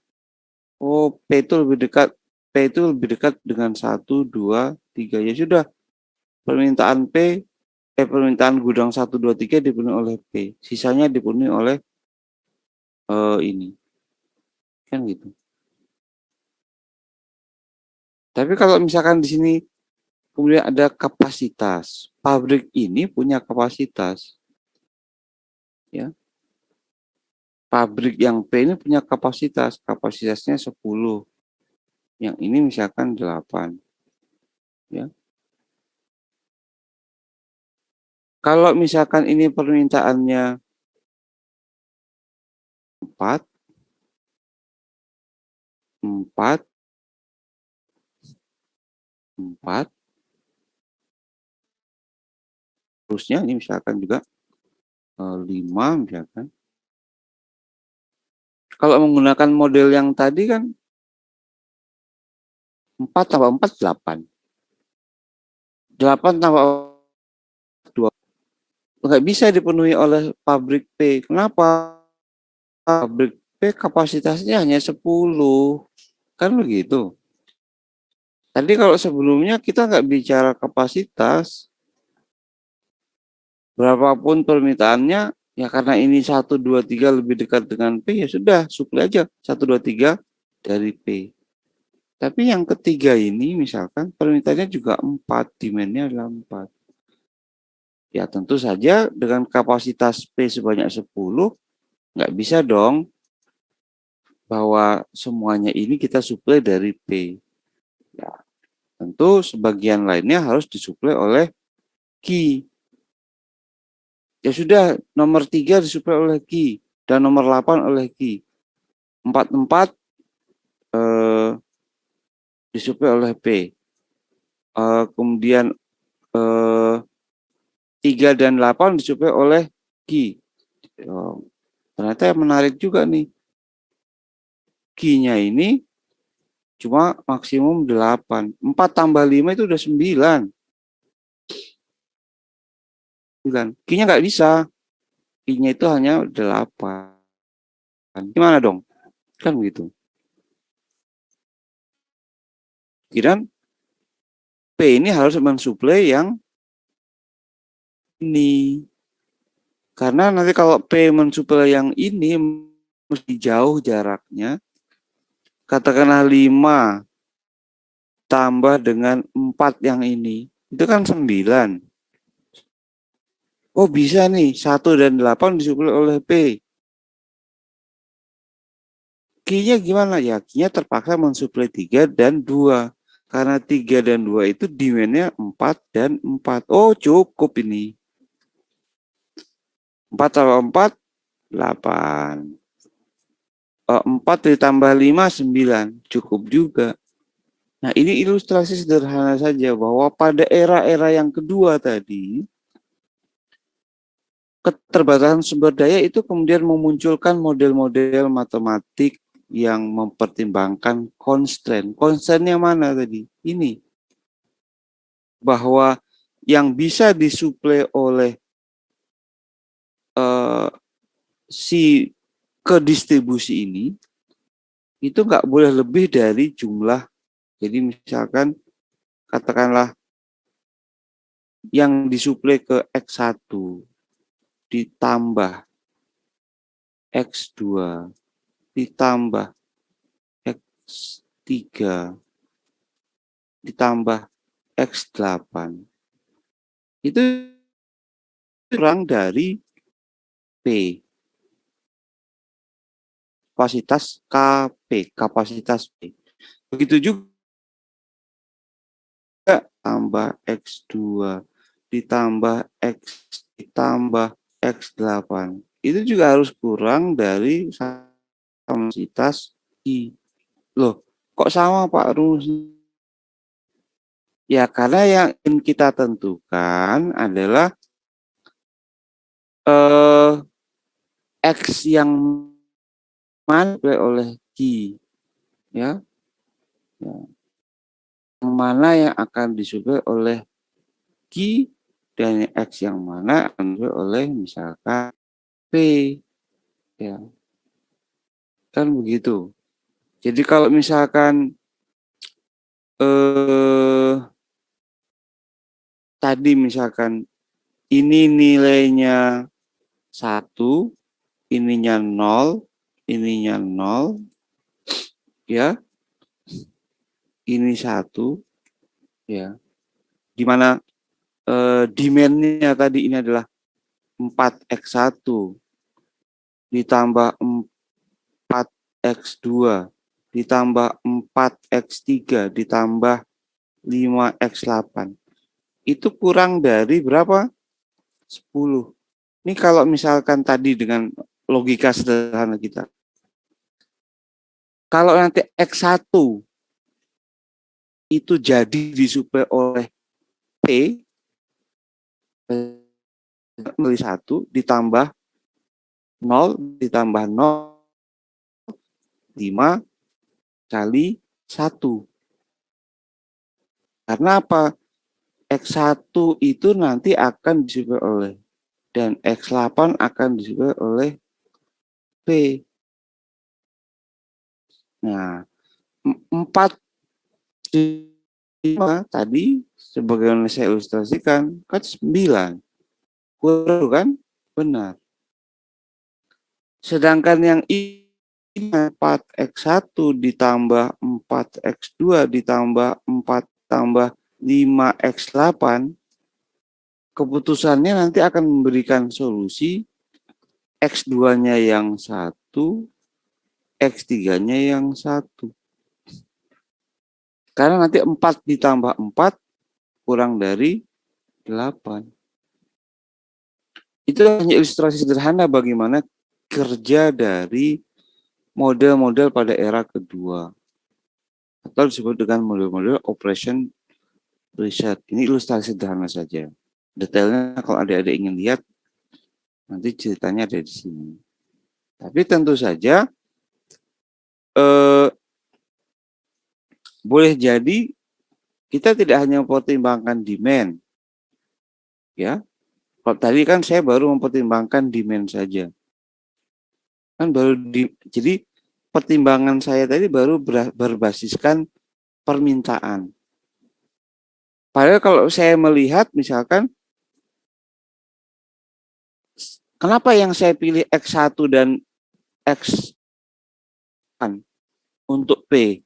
Oh, P itu lebih dekat dengan 1, 2, 3. Ya sudah, permintaan gudang 1, 2, 3 dipenuhi oleh P. Sisanya dipenuhi oleh ini. Kan gitu. Tapi kalau misalkan di sini kemudian ada kapasitas. Pabrik ini punya kapasitas. Ya. Pabrik yang P ini punya kapasitas. Kapasitasnya 10. Yang ini misalkan 8. Ya. Kalau misalkan ini permintaannya 4, terusnya ini misalkan juga 5 misalkan. Kalau menggunakan model yang tadi kan 4 tambah 4, 8. 8 tambah 2. Nggak bisa dipenuhi oleh pabrik P. Kenapa? Pabrik P kapasitasnya hanya 10. Kan begitu. Tadi kalau sebelumnya kita nggak bicara kapasitas. Berapapun permintaannya, ya karena ini 1, 2, 3 lebih dekat dengan P, ya sudah, suplai aja 1, 2, 3 dari P. Tapi yang ketiga ini misalkan permintaannya juga 4, demand-nya adalah 4. Ya tentu saja dengan kapasitas P sebanyak 10, nggak bisa dong bahwa semuanya ini kita suplai dari P. Ya, tentu sebagian lainnya harus disuplai oleh Q. Ya sudah, nomor 3 disuplai oleh Q dan nomor 8 oleh Q. 4 disuplai oleh P. Kemudian 3 dan 8 disuplai oleh Q. Ternyata menarik juga nih. Q-nya ini cuma maksimum 8. 4 tambah 5 itu udah 9. Q-nya nggak bisa. Q-nya itu hanya 8. Gimana dong? Kan begitu. Kira P ini harus mensuplai yang ini. Karena nanti kalau P mensuplai yang ini mesti jauh jaraknya. Katakanlah 5 tambah dengan 4 yang ini. Itu kan 9. Oh bisa nih, 1 dan 8 disuplai oleh P. Q-nya gimana? Ya, Q-nya terpaksa mensuplai 3 dan 2. Karena 3 dan 2 itu demand-nya 4 dan 4. Oh, cukup ini. 4 tambah 4, 8. 4 ditambah 5, 9. Cukup juga. Nah, ini ilustrasi sederhana saja bahwa pada era-era yang kedua tadi, keterbatasan sumber daya itu kemudian memunculkan model-model matematik yang mempertimbangkan constraint. Constraint-nya mana tadi? Ini. Bahwa yang bisa disuplai oleh si kedistribusi ini itu nggak boleh lebih dari jumlah. Jadi misalkan katakanlah yang disuplai ke X1 ditambah X2 ditambah X3 ditambah X8 itu kurang dari P, kapasitas KP, kapasitas P. Begitu juga tambah X2 ditambah X ditambah X8 itu juga harus kurang dari kapasitas I. Loh, kok sama Pak rumusnya? Ya karena yang ingin kita tentukan adalah X yang mana oleh Q, ya, yang mana yang akan disuplai oleh Q dan X yang mana akan disuplai oleh misalkan P, ya, kan begitu. Jadi kalau misalkan tadi misalkan ini nilainya 1, ininya 0, ininya 0, ya, ini 1, ya, dimana demand-nya tadi ini adalah 4x1 ditambah 4x2 ditambah 4x3 ditambah 5x8 itu kurang dari berapa? 10. Ini kalau misalkan tadi dengan logika sederhana kita, kalau nanti X1 itu jadi disuplai oleh P, 1 ditambah 0 ditambah 0, 5 kali 1. Karena apa? X1 itu nanti akan disuplai oleh dan X8 akan disuplai oleh P. Nah, 4 5 tadi sebagaimana saya ilustrasikan kan 9. Kurang kan? Benar. Sedangkan yang ini 4x1 ditambah 4x2 ditambah 4 tambah 5x8 keputusannya nanti akan memberikan solusi X2-nya yang 1, X3-nya yang 1. Karena nanti 4 ditambah 4 kurang dari 8. Itu hanya ilustrasi sederhana bagaimana kerja dari model-model pada era kedua. Atau disebut dengan model-model operation research. Ini ilustrasi sederhana saja. Detailnya kalau adik-adik ingin lihat, nanti ceritanya ada di sini. Tapi tentu saja, boleh jadi kita tidak hanya mempertimbangkan demand. Ya, kalau tadi kan saya baru mempertimbangkan demand saja. Kan jadi pertimbangan saya tadi baru berbasiskan permintaan. Padahal kalau saya melihat misalkan kenapa yang saya pilih X1 dan X untuk P?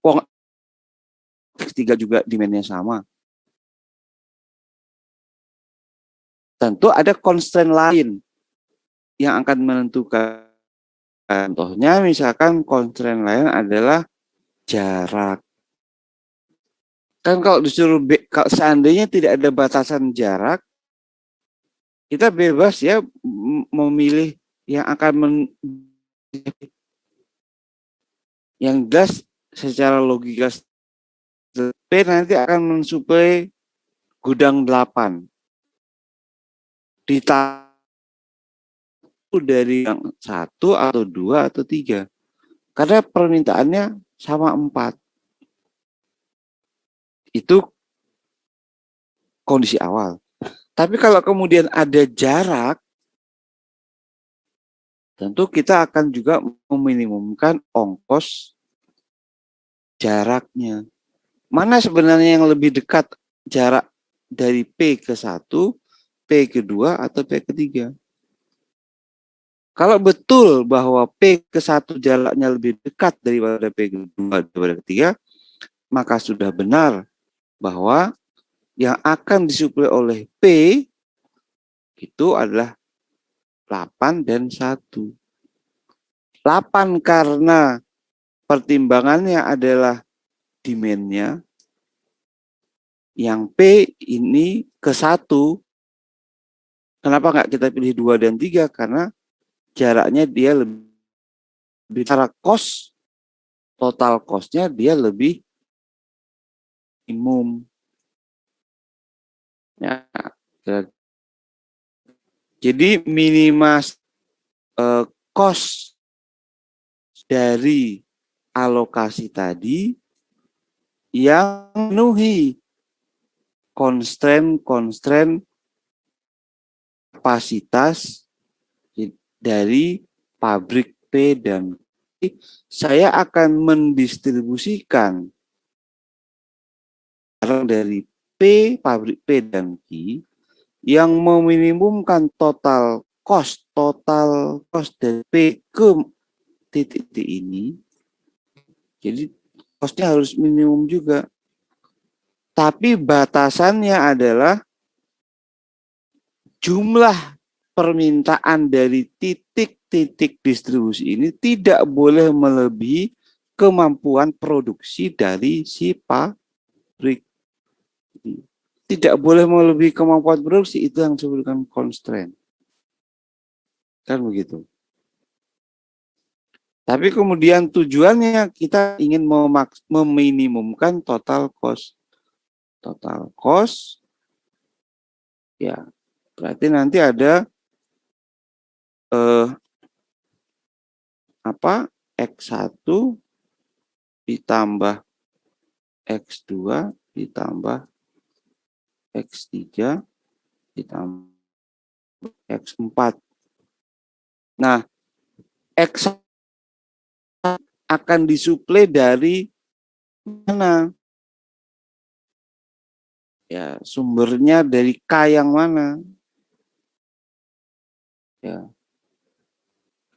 Wong X3 juga demand-nya sama. tentu ada constraint lain yang akan menentukan. Contohnya misalkan constraint lain adalah jarak. Kan kalau disuruh kalau seandainya tidak ada batasan jarak, kita bebas ya memilih yang akan yang jelas secara logika P nanti akan mensuplai gudang 8 ditambah dari yang 1 atau 2 atau 3 karena permintaannya sama 4. Itu kondisi awal. Tapi kalau kemudian ada jarak, tentu kita akan juga meminimumkan ongkos jaraknya. Mana sebenarnya yang lebih dekat jarak dari P ke 1, P ke 2, atau P ke 3? Kalau betul bahwa P ke 1 jaraknya lebih dekat daripada P ke 2 daripada ke 3, maka sudah benar bahwa yang akan disuplai oleh P itu adalah 8 dan 1. 8 karena pertimbangannya adalah demand-nya. Yang P ini ke 1. Kenapa nggak kita pilih 2 dan 3? Karena jaraknya dia lebih secara cost, total cost-nya dia lebih minimum. Ya, jadi minima cost dari alokasi tadi yang memenuhi constraint kapasitas dari pabrik P dan Q. Saya akan mendistribusikan barang dari P, pabrik P dan Q yang meminimumkan total cost dari P ke titik ini. Jadi costnya harus minimum juga. Tapi batasannya adalah jumlah permintaan dari titik-titik distribusi ini tidak boleh melebihi kemampuan produksi dari si pabrik. Tidak boleh melebihi kemampuan produksi, itu yang disebutkan constraint. Kan begitu. Tapi kemudian tujuannya kita ingin meminimumkan total cost. Total cost, ya berarti nanti ada X1 ditambah X2 ditambah X3 ditambah X4. Nah, X akan disuplai dari mana? Ya, sumbernya dari K yang mana? Ya,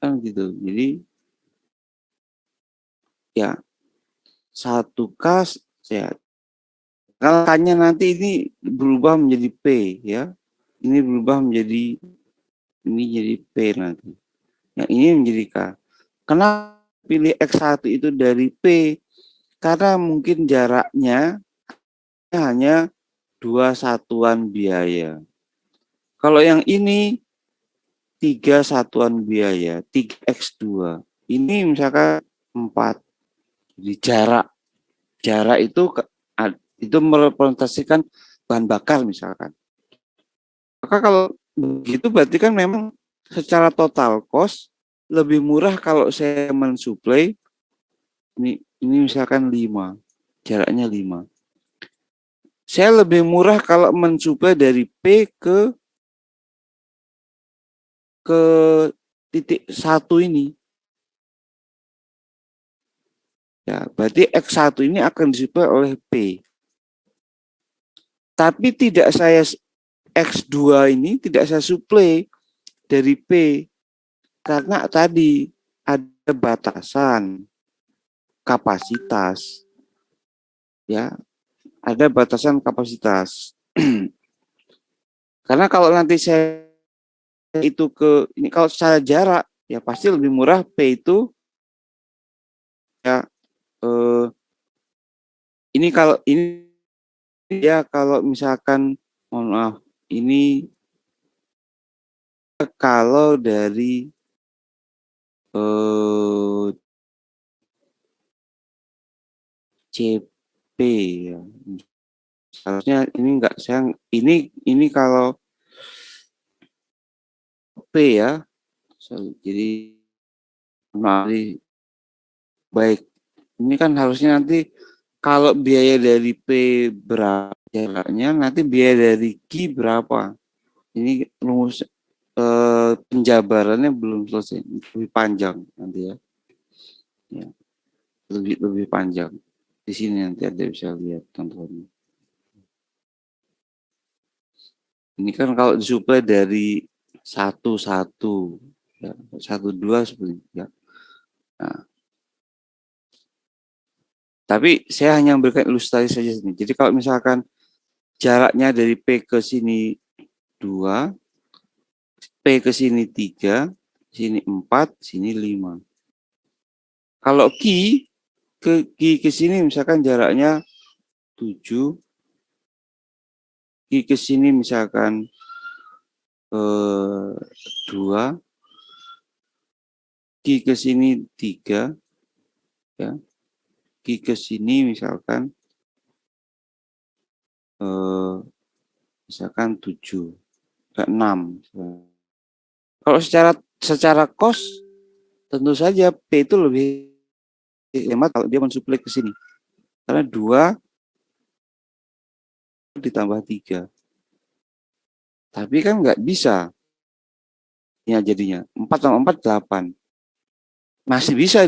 kan gitu. Jadi, ya, 1K, ya, kalau K-nya nanti ini berubah menjadi P, ya. Ini berubah menjadi, ini jadi P nanti. Yang ini menjadi K. Kenapa pilih X1 itu dari P? Karena mungkin jaraknya hanya 2 satuan biaya. Kalau yang ini 3 satuan biaya, 3X2. Ini misalkan 4. Jadi jarak itu merepresentasikan bahan bakar misalkan. Maka kalau begitu berarti kan memang secara total cost lebih murah kalau saya mensuplai ini misalkan 5, jaraknya 5. Saya lebih murah kalau mensuplai dari P ke titik 1 ini. Ya, berarti X1 ini akan disuplai oleh P. Tapi tidak saya X2 ini tidak saya suplai dari P karena tadi ada batasan kapasitas. Ya, ada batasan kapasitas. Karena kalau nanti saya itu ini kalau secara jarak ya pasti lebih murah P itu ya ini ya kalau misalkan mohon maaf ini kalau dari CP ya. Seharusnya ini enggak saya ini kalau P ya. Jadi baik. Ini kan harusnya nanti kalau biaya dari P berapa jaraknya, nanti biaya dari Q berapa. Ini rumus penjabarannya belum selesai, lebih panjang nanti ya. Ya, lebih panjang. Di sini nanti ada bisa lihat teman-teman. Ini kan kalau disuplai dari satu ya, 1,2 sebenarnya. Ya. Nah, tapi saya hanya memberikan ilustrasi saja sini. Jadi kalau misalkan jaraknya dari P ke sini 2, P ke sini 3, sini 4, sini 5. Kalau ke sini misalkan jaraknya 7, ke sini misalkan 2, ke sini 3, ya. Ke sini misalkan 7, 6. Kalau secara cost tentu saja P itu lebih hemat kalau dia mensuplai ke sini. Karena 2 ditambah 3. Tapi kan nggak bisa. Ya jadinya 4 tambah 4, 8. Masih bisa,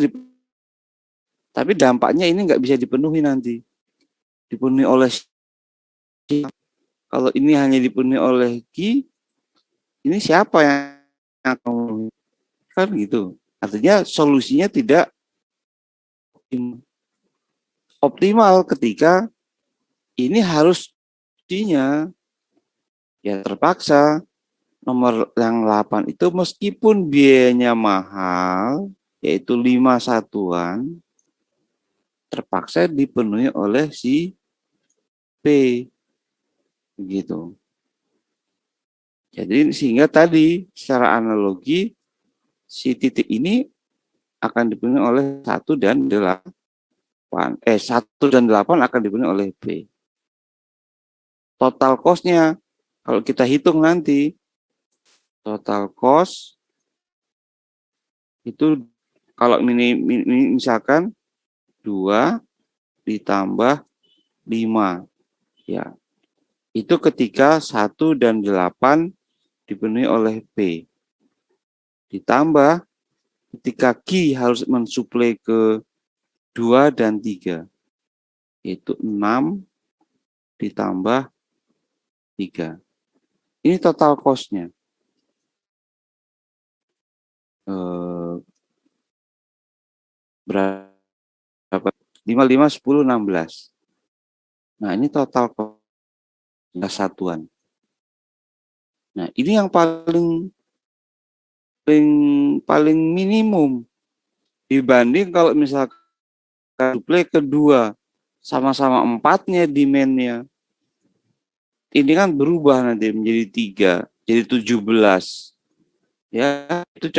tapi dampaknya ini nggak bisa dipenuhi nanti. Dipenuhi oleh kalau ini hanya dipenuhi oleh Q, ini siapa yang akan kan gitu. Artinya solusinya tidak optimal ketika ini harus ya terpaksa nomor yang 8 itu meskipun biayanya mahal, yaitu 5 satuan, terpaksa dipenuhi oleh si P. Begitu. Jadi sehingga tadi secara analogi si titik ini akan dipenuhi oleh 1 dan 8. 1 dan 8 akan dipenuhi oleh P. Total cost-nya kalau kita hitung nanti total cost itu kalau misalkan 2 ditambah 5 ya. Itu ketika 1 dan 8 dipenuhi oleh P. Ditambah ketika Q harus mensuplai ke 2 dan 3. Yaitu 6 ditambah 3. Ini total cost-nya. Berapa? 5, 5, 10, 16. Nah, ini total cost satuan. Nah, ini yang paling minimum dibanding kalau misalkan suplai kedua sama-sama 4-nya demand-nya. Ini kan berubah nanti menjadi 3, jadi 17. Ya, itu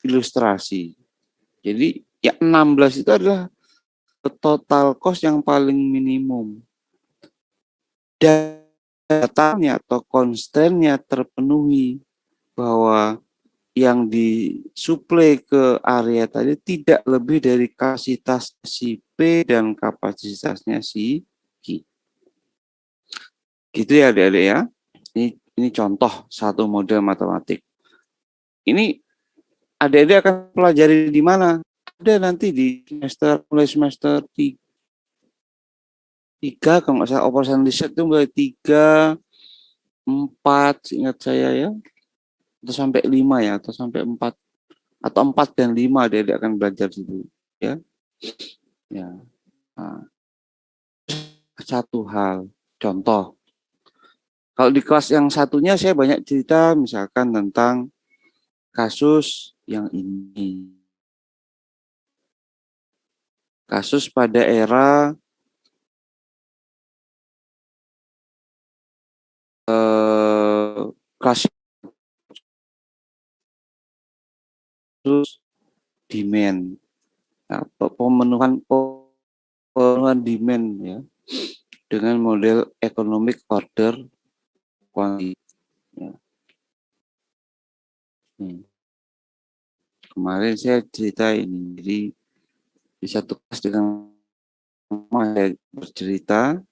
ilustrasi. Jadi ya 16 itu adalah total cost yang paling minimum. Dan datanya atau constraint-nya terpenuhi bahwa yang disuplai ke area tadi tidak lebih dari kapasitas si P dan kapasitasnya si Q. Gitu ya adik-adik ya. Ini contoh satu model matematik. Ini adik-adik akan pelajari di mana? Ada nanti di mulai semester 3 kalau nggak salah operation research itu mulai 3, 4 ingat saya ya. Atau sampai 5 ya, atau sampai 4. Atau 4 dan 5 adik-adik akan belajar dulu ya. Ya. Nah, satu hal contoh Kalau di kelas yang satunya saya banyak cerita misalkan tentang kasus yang ini. Kasus pada era kasus demand atau pemenuhan demand ya dengan model economic order quantity. Ya. Kemarin saya cerita ini, jadi di satu kelas dengan saya bercerita,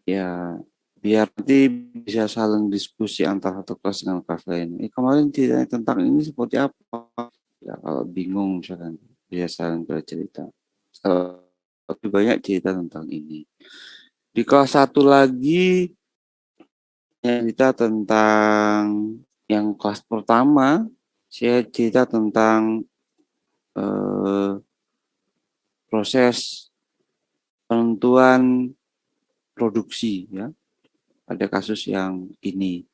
ya biar nanti bisa saling diskusi antara satu kelas dengan kelas lain. Kemarin ceritanya tentang ini seperti apa? Ya, kalau bingung misalkan bisa saling bercerita. Lebih banyak cerita tentang ini. Di kelas satu lagi cerita tentang yang kelas pertama, saya cerita tentang proses penentuan produksi ya. Ada kasus yang ini.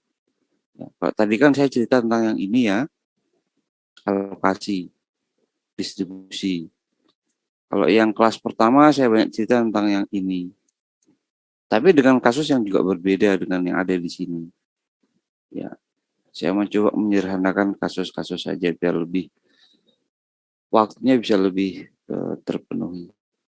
Ya, tadi kan saya cerita tentang yang ini ya, alokasi, distribusi. Kalau yang kelas pertama saya banyak cerita tentang yang ini. Tapi dengan kasus yang juga berbeda dengan yang ada di sini. Ya, saya mencoba menyederhanakan kasus-kasus saja biar lebih waktunya bisa lebih terpenuhi.